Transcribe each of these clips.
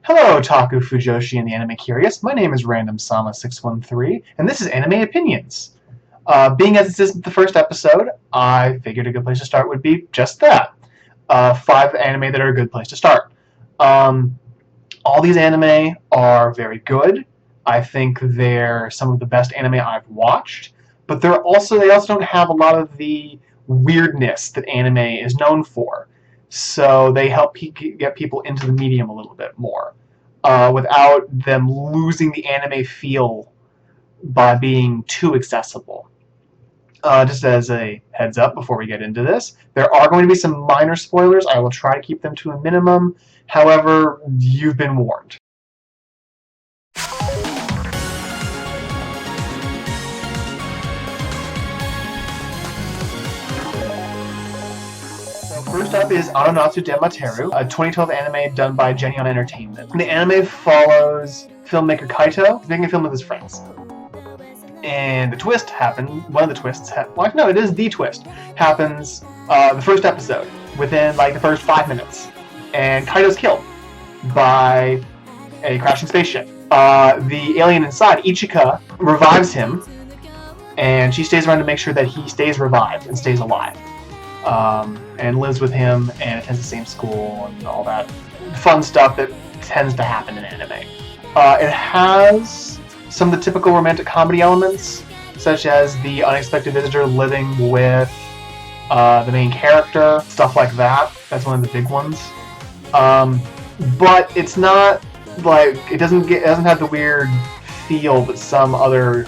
Hello, Otaku Fujoshi and the Anime Curious. My name is Random Sama613, and this is Anime Opinions. Being as this isn't the first episode, I figured a good place to start would be just that. 5 anime that are a good place to start. All these anime are very good. I think they're some of the best anime I've watched, but they also don't have a lot of the weirdness that anime is known for. So they help get people into the medium a little bit more, without them losing the anime feel by being too accessible. Just as a heads up before we get into this, there are going to be some minor spoilers. I will try to keep them to a minimum. However, you've been warned. First up is Anonatsu Denmateru, a 2012 anime done by Geneon Entertainment. The anime follows filmmaker Kaito making a film with his friends. And the twist happened, one of the twists, it is the twist, happens the first episode, within the first 5 minutes. And Kaito's killed by a crashing spaceship. The alien inside, Ichika, revives him, and she stays around to make sure that he stays revived and stays alive. And lives with him and attends the same school and all that fun stuff that tends to happen in anime. It has some of the typical romantic comedy elements, such as the unexpected visitor living with the main character, stuff like that. That's one of the big ones. But it's not it doesn't have the weird feel that some other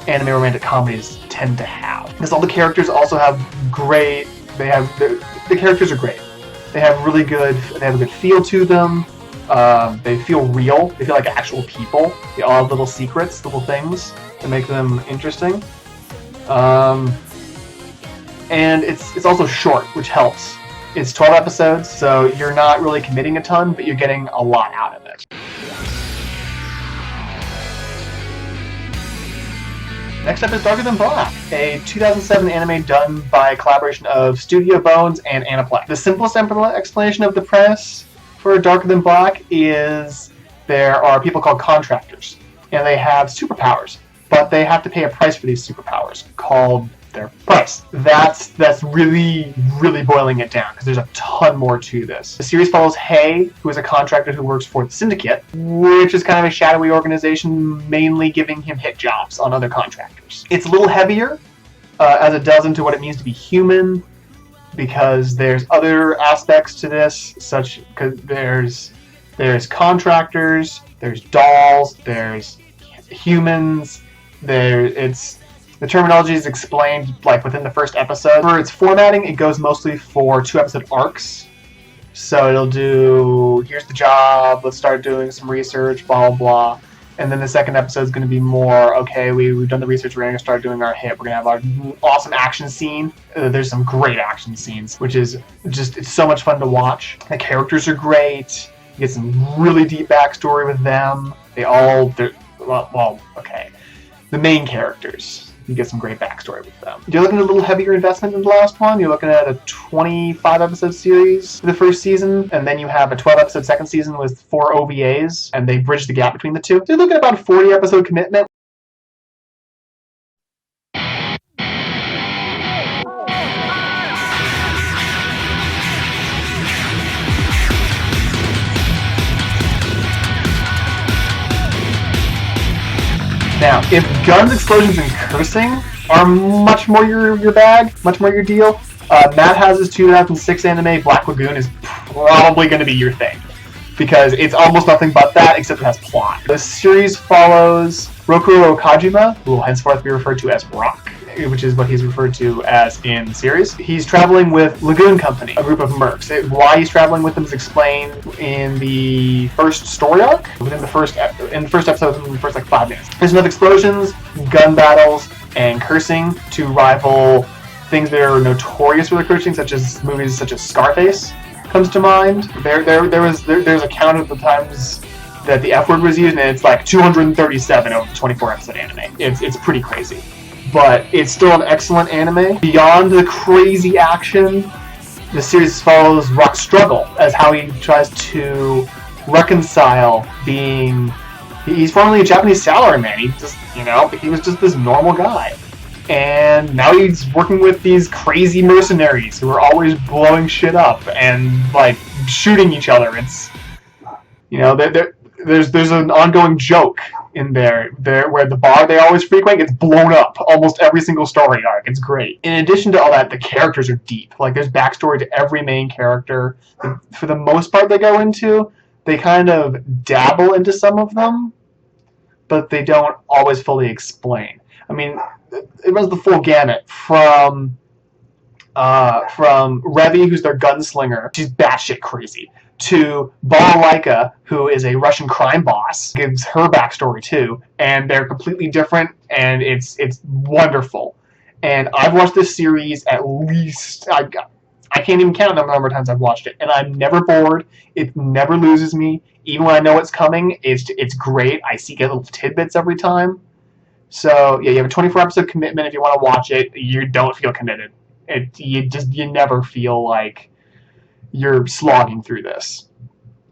anime romantic comedies tend to have. Because all the characters also have great. The characters are great. They have a good feel to them. They feel real. They feel like actual people. They all have little secrets, little things that make them interesting. And it's also short, which helps. It's 12 episodes, so you're not really committing a ton, but you're getting a lot out of it. Next up is Darker Than Black, a 2007 anime done by a collaboration of Studio Bones and Aniplex. The simplest explanation of the premise for Darker Than Black is there are people called contractors, and they have superpowers, but they have to pay a price for these superpowers called their price. That's really, really boiling it down, because there's a ton more to this. The series follows Hei, who is a contractor who works for the Syndicate, which is kind of a shadowy organization mainly giving him hit jobs on other contractors. It's a little heavier, as it does into what it means to be human, because there's other aspects to this, because there's contractors, there's dolls, there's humans, the terminology is explained within the first episode. For its formatting, it goes mostly for 2-episode arcs. So it'll do, here's the job, let's start doing some research, blah, blah, blah. And then the second episode is going to be more, okay, we've done the research, we're going to start doing our hit, we're going to have our awesome action scene. There's some great action scenes, which is it's so much fun to watch. The characters are great. You get some really deep backstory with them. The main characters. You get some great backstory with them. You're looking at a little heavier investment than the last one. You're looking at a 25-episode series for the first season, and then you have a 12-episode second season with 4 OVAs, and they bridge the gap between the two. So you're looking at about a 40-episode commitment. Now, if guns, explosions, and cursing are much more your bag, much more your deal, Madhouse's 2006 anime Black Lagoon is probably going to be your thing, because it's almost nothing but that, except it has plot. The series follows Rokuro Kajima, who will henceforth be referred to as Rock, which is what he's referred to as in the series. He's traveling with Lagoon Company, a group of mercs. Why he's traveling with them is explained in the first story arc, in the first episode, in the first 5 minutes. There's enough explosions, gun battles, and cursing to rival things that are notorious for the cursing, such as movies such as Scarface comes to mind. There's a count of the times that the F word was used, and it's 237 over the 24-episode anime. It's pretty crazy. But it's still an excellent anime. Beyond the crazy action, the series follows Rock's struggle as how he tries to reconcile being... He's formerly a Japanese salaryman. He just, he was just this normal guy. And now he's working with these crazy mercenaries who are always blowing shit up and, like, shooting each other. It's, there's an ongoing joke in there where the bar they always frequent gets blown up almost every single story arc. It's great. In addition to all that, the characters are deep. Like, there's backstory to every main character. For the most part they go into, they kind of dabble into some of them, but they don't always fully explain. I mean, it runs the full gamut from Revy, who's their gunslinger. She's batshit crazy. To Balalaika, who is a Russian crime boss, gives her backstory too, and they're completely different, and it's wonderful. And I've watched this series at least I can't even count the number of times I've watched it, and I'm never bored. It never loses me, even when I know what's coming. It's great. I seek out little tidbits every time. So yeah, you have a 24 episode commitment if you want to watch it. You don't feel committed. You never feel like you're slogging through this.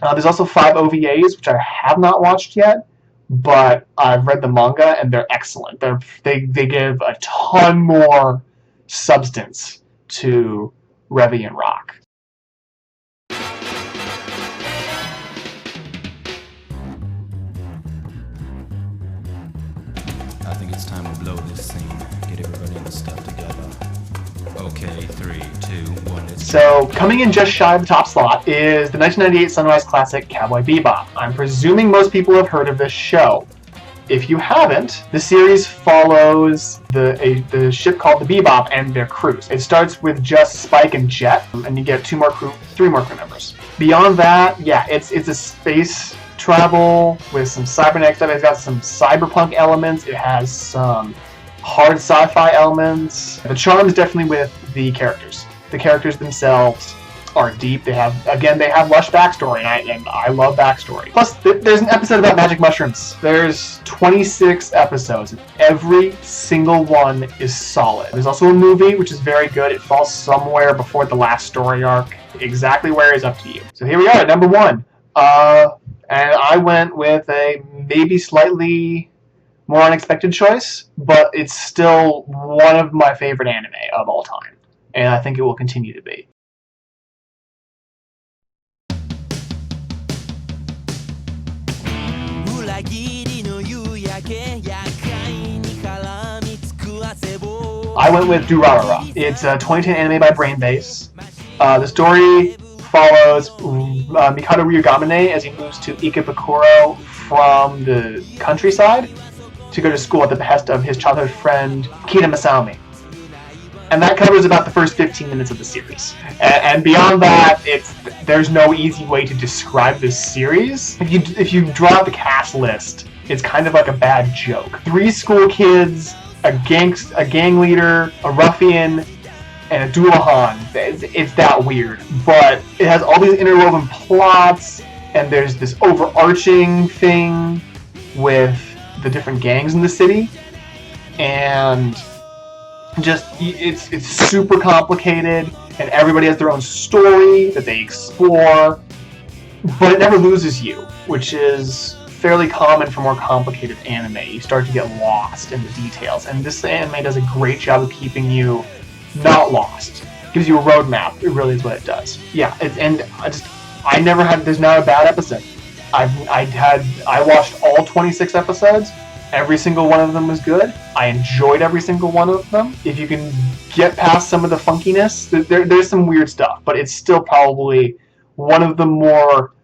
There's also 5 OVAs, which I have not watched yet, but I've read the manga and they're excellent. They give a ton more substance to Revy and Rock. I think it's time to blow this scene. Get everybody in the stuff together. Okay, 3, 2, 1. So, coming in just shy of the top slot is the 1998 Sunrise classic Cowboy Bebop. I'm presuming most people have heard of this show. If you haven't, the series follows the ship called the Bebop and their crews. It starts with just Spike and Jet, and you get 3 more crew members. Beyond that, yeah, it's a space travel with some cybernetic stuff. It's got some cyberpunk elements. It has some hard sci-fi elements. The charm is definitely with the characters. The characters themselves are deep. They have lush backstory, and I love backstory. Plus, there's an episode about magic mushrooms. There's 26 episodes, and every single one is solid. There's also a movie, which is very good. It falls somewhere before the last story arc. Exactly where is up to you. So here we are at number 1. And I went with a maybe slightly more unexpected choice, but it's still one of my favorite anime of all time, and I think it will continue to be. I went with Durarara. It's a 2010 anime by Brainbase. The story follows Mikado Ryugamine as he moves to Ikebukuro from the countryside to go to school at the behest of his childhood friend Kina Masami. And that covers about the first 15 minutes of the series. And beyond that, there's no easy way to describe this series. If you draw out the cast list, it's kind of like a bad joke. 3 school kids, a gang leader, a ruffian, and a Dullahan. It's that weird. But it has all these interwoven plots, and there's this overarching thing with the different gangs in the city, and just it's super complicated, and everybody has their own story that they explore, but it never loses you, which is fairly common for more complicated anime. You start to get lost in the details, and this anime does a great job of keeping you not lost. It gives you a roadmap. It really is what it does. Yeah, there's not a bad episode. I watched all 26 episodes. Every single one of them was good. I enjoyed every single one of them. If you can get past some of the funkiness, there's some weird stuff, but it's still probably one of the more...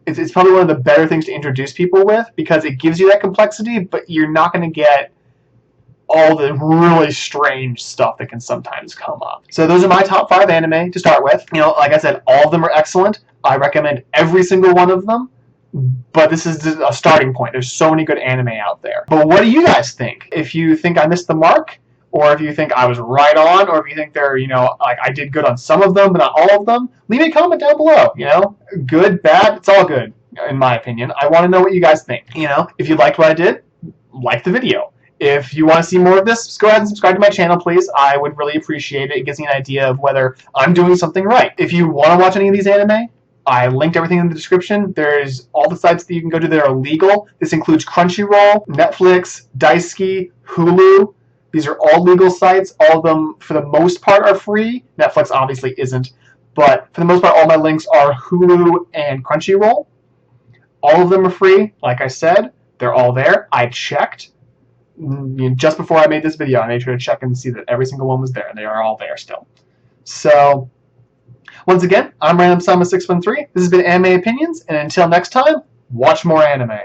It's probably one of the better things to introduce people with, because it gives you that complexity, but you're not going to get all the really strange stuff that can sometimes come up. So those are my top 5 anime to start with. Like I said, all of them are excellent. I recommend every single one of them. But this is a starting point. There's so many good anime out there. But what do you guys think? If you think I missed the mark, or if you think I was right on, or if you think like I did good on some of them, but not all of them, leave a comment down below. Good, bad, it's all good, in my opinion. I want to know what you guys think. If you liked what I did, like the video. If you want to see more of this, just go ahead and subscribe to my channel, please. I would really appreciate it. It gives me an idea of whether I'm doing something right. If you want to watch any of these anime, I linked everything in the description. There's all the sites that you can go to that are legal. This includes Crunchyroll, Netflix, Daisuke, Hulu. These are all legal sites. All of them, for the most part, are free. Netflix obviously isn't. But for the most part, all my links are Hulu and Crunchyroll. All of them are free. Like I said, they're all there. I checked just before I made this video. I made sure to check and see that every single one was there, and they are all there still. So, once again, I'm Random Sama 613. This has been Anime Opinions, and until next time, watch more anime.